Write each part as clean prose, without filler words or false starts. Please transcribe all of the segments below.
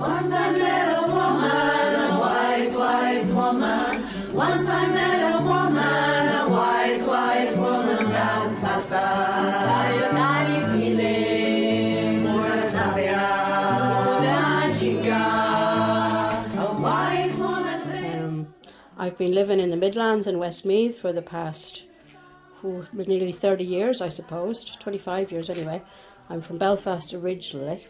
Once I met a woman, a wise, wise woman. Once I met a woman, a wise, wise woman down Feasa. Sayonari feeling, more sabia, more chica. A wise woman. I've been living in the Midlands in Westmeath for the past nearly 30 years, I suppose, 25 years anyway. I'm from Belfast originally.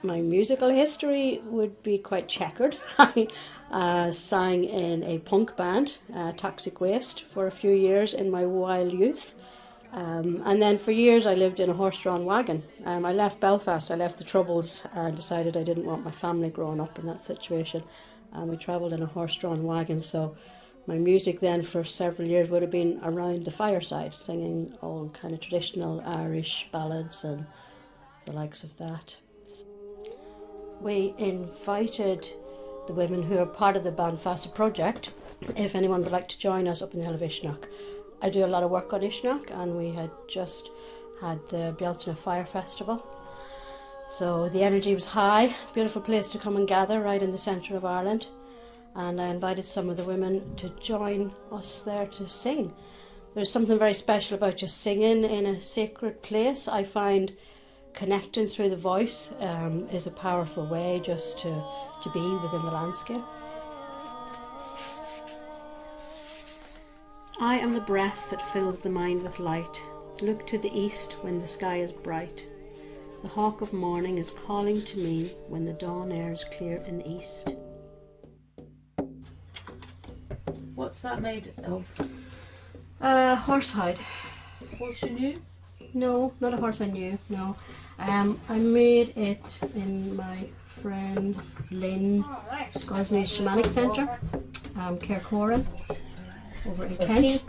My musical history would be quite checkered. I sang in a punk band, Toxic Waste, for a few years in my wild youth. And then for years I lived in a horse-drawn wagon. I left Belfast, I left the Troubles, and decided I didn't want my family growing up in that situation. We travelled in a horse-drawn wagon, so my music then for several years would have been around the fireside, singing all kind of traditional Irish ballads and the likes of that. We invited the women who are part of the band Feasa project, if anyone would like to join us up in the hill of Ishnok. I do a lot of work on Ishnok, and we had just had the Bealtaine Fire Festival. So the energy was high, beautiful place to come and gather right in the centre of Ireland. And I invited some of the women to join us there to sing. There's something very special about just singing in a sacred place. I find connecting through the voice is a powerful way just to be within the landscape. I am the breath that fills the mind with light. Look to the east when the sky is bright. The hawk of morning is calling to me when the dawn air's clear in the east. What's that made of? Horsehide. Horse you knew? No, not a horse I knew, no. I made it in my friend Lynn Gosney's Shamanic Centre, Caircoran, over in Kent.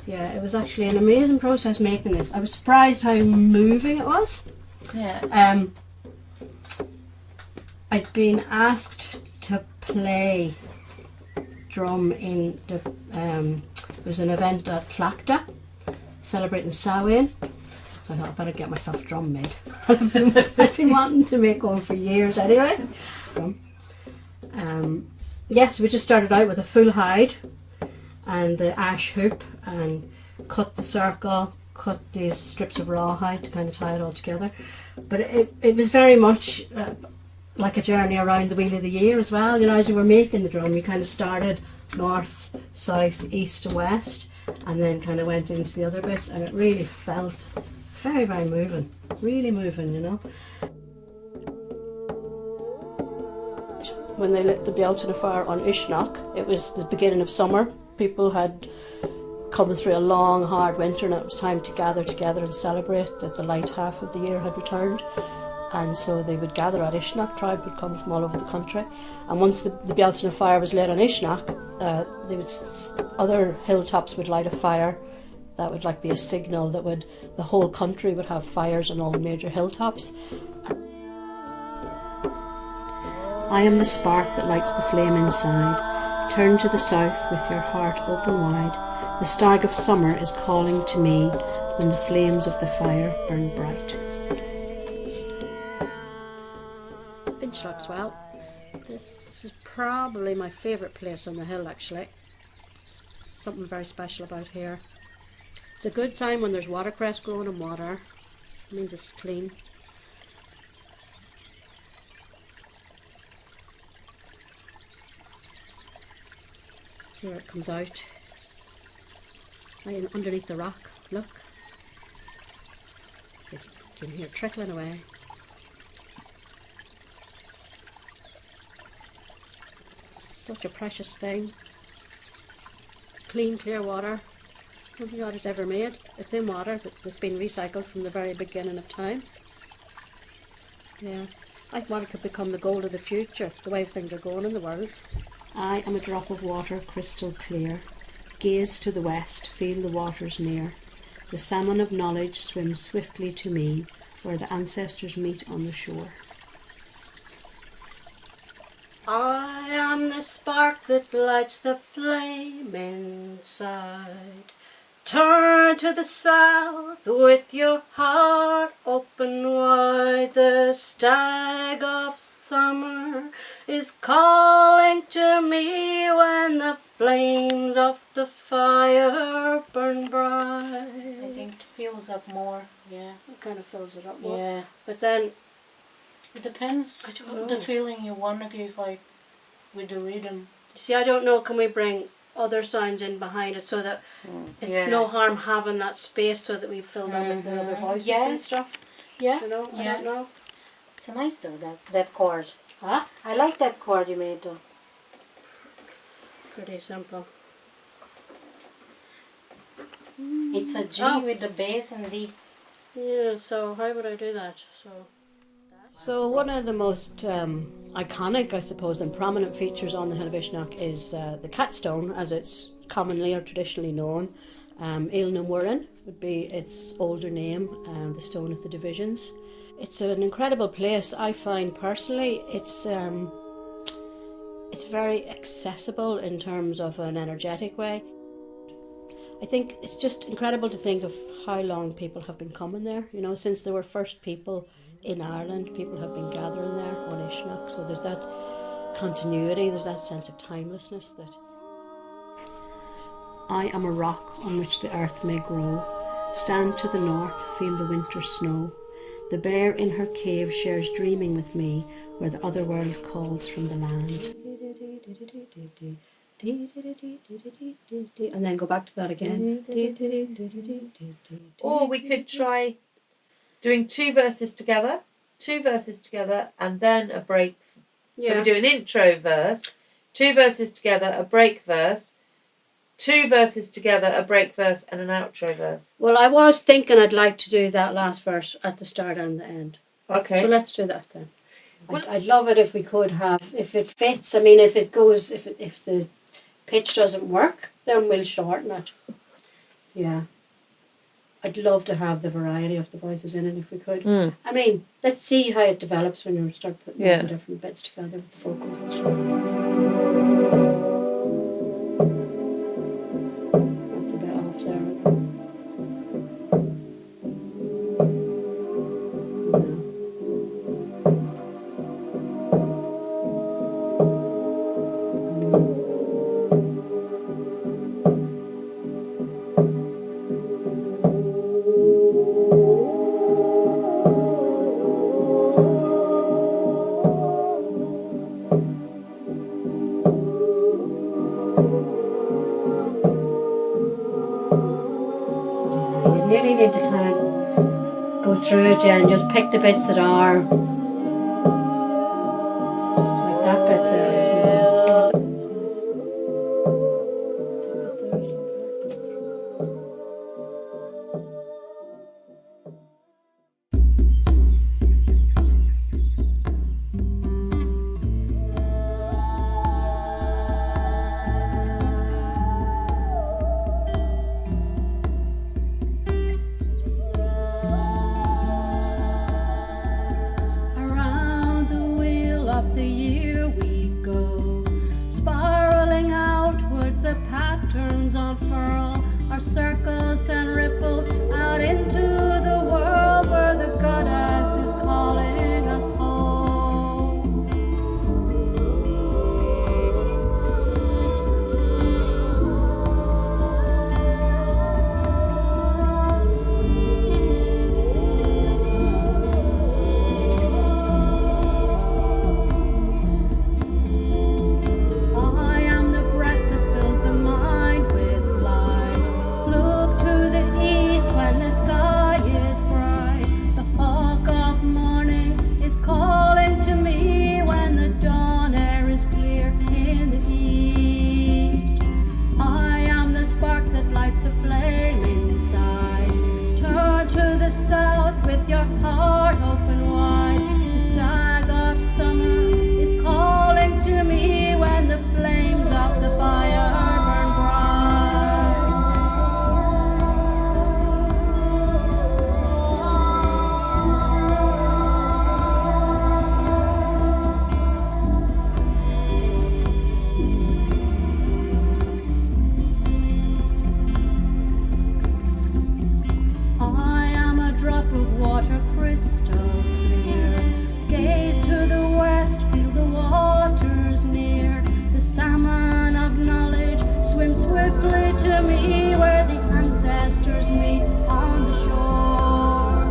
Yeah, it was actually an amazing process making it. I was surprised how moving it was. Yeah. I'd been asked to play drum in the there was an event at Tlachta celebrating Samhain, so I thought I'd better get myself a drum made. I've been wanting to make one for years anyway. Yes, we just started out with a full hide and the ash hoop and cut the circle, cut these strips of rawhide to kind of tie it all together. But it was very much like a journey around the wheel of the year as well. You know, as you were making the drum, you kind of started north, south, east to west, and then kind of went into the other bits, and it really felt very, very moving. Really moving, you know. When they lit the Bealtaine fire on Ishnok, it was the beginning of summer. People had come through a long, hard winter, and it was time to gather together and celebrate that the light half of the year had returned. And so they would gather at Ishnok. Tribe would come from all over the country, and once the Bealtaine fire was lit on Ishnok, other hilltops would light a fire. That would like be a signal that the whole country would have fires on all the major hilltops. I am the spark that lights the flame inside. Turn to the south with your heart open wide. The stag of summer is calling to me when the flames of the fire burn bright. Well, this is probably my favourite place on the hill actually. Something very special about here. It's a good time when there's watercress growing in water. It means it's clean. See where it comes out. Right underneath the rock, look. You can hear it trickling away. Such a precious thing. Clean, clear water. Nothing God has ever made. It's in water that's been recycled from the very beginning of time. Yeah, I thought it could become the gold of the future, the way things are going in the world. I am a drop of water, crystal clear. Gaze to the west, feel the waters near. The salmon of knowledge swims swiftly to me, where the ancestors meet on the shore. I am the spark that lights the flame inside. Turn to the south With your heart open wide, the stag of summer is calling to me when the flames of the fire burn bright. I think it fills up more. Yeah. It kind of fills it up more. Yeah. But then, It depends I don't know. the feeling you want to give, like, with the rhythm. see, I don't know, can we bring other sounds in behind it so that it's Yeah. no harm having that space so that we fill that with the other voices and Yes. stuff? Yeah. You know, I Yeah. don't know. It's a nice though, that chord. Huh? I like that chord you made though. Pretty simple. It's a G Oh. with the bass and D. Yeah, so how would I do that? So one of the most iconic, I suppose, and prominent features on the Helvishnock is the catstone, as it's commonly or traditionally known. Ilnamwurin would be its older name, the stone of the divisions. It's an incredible place. I find personally it's very accessible in terms of an energetic way. I think it's just incredible to think of how long people have been coming there. You know, since there were first people in Ireland, people have been gathering there on Ishnock. So there's that continuity, there's that sense of timelessness that I am a rock on which the earth may grow. Stand to the north, feel the winter snow. The bear in her cave shares dreaming with me, where the otherworld calls from the land. And then go back to that again. Or we could try doing two verses together, and then a break. So we do an intro verse, two verses together, a break verse, two verses together, a break verse, and an outro verse. Well, I was thinking I'd like to do that last verse at the start and the end. Okay. So let's do that then. Well- I'd love it if we could have, if it fits. I mean, if it goes, if the pitch doesn't work, then we'll shorten it. Yeah. I'd love to have the variety of the voices in it if we could. I mean, let's see how it develops when you start putting all the different bits together with the vocals and stuff. That's a bit off there. You really need to kind of go through it, yeah, and just pick the bits that are like that bit there. Around the wheel of the year we go, spiraling outwards, the patterns unfurl, our circles and ripples out into the world where the goddess is calling us home. I am the breath that fills the mind with light. Look to the east when the sky is bright. The hawk of morning is calling to me when the dawn air is clear in the east. I am the spark that lights the flame inside. Turn to the south with your heart open wide. The stag of summer is calling to me when the flames of the fire burn bright. I crystal clear. Gaze to the west, feel the waters near. The salmon of knowledge swim swiftly to me, where the ancestors meet on the shore.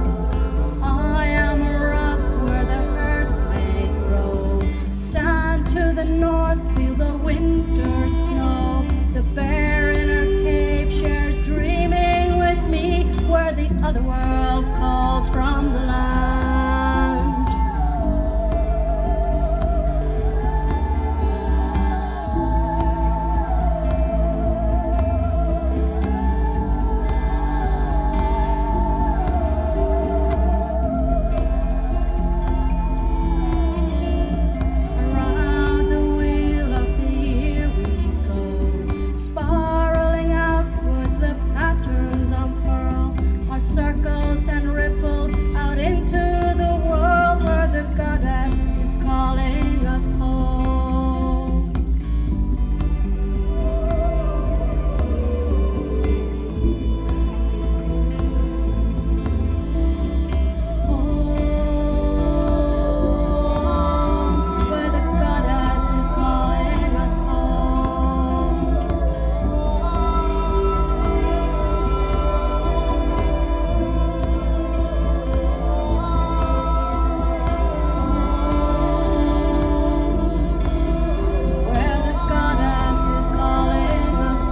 I am a rock where the earth may grow. Stand to the north, feel the winter snow. The bear in her cave shares dreaming with me, where the otherworld calls from the land. Around the wheel of the year we go, spiraling outwards the patterns unfurl. Our circles and ripples out into the world, where the goddess is calling us home. Home, where the goddess is calling us home. Where the goddess is calling us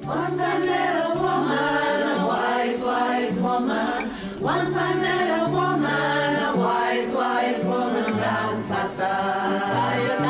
Once I met a woman, a wise, wise woman. Once I met a woman, a wise, wise woman around Feasa.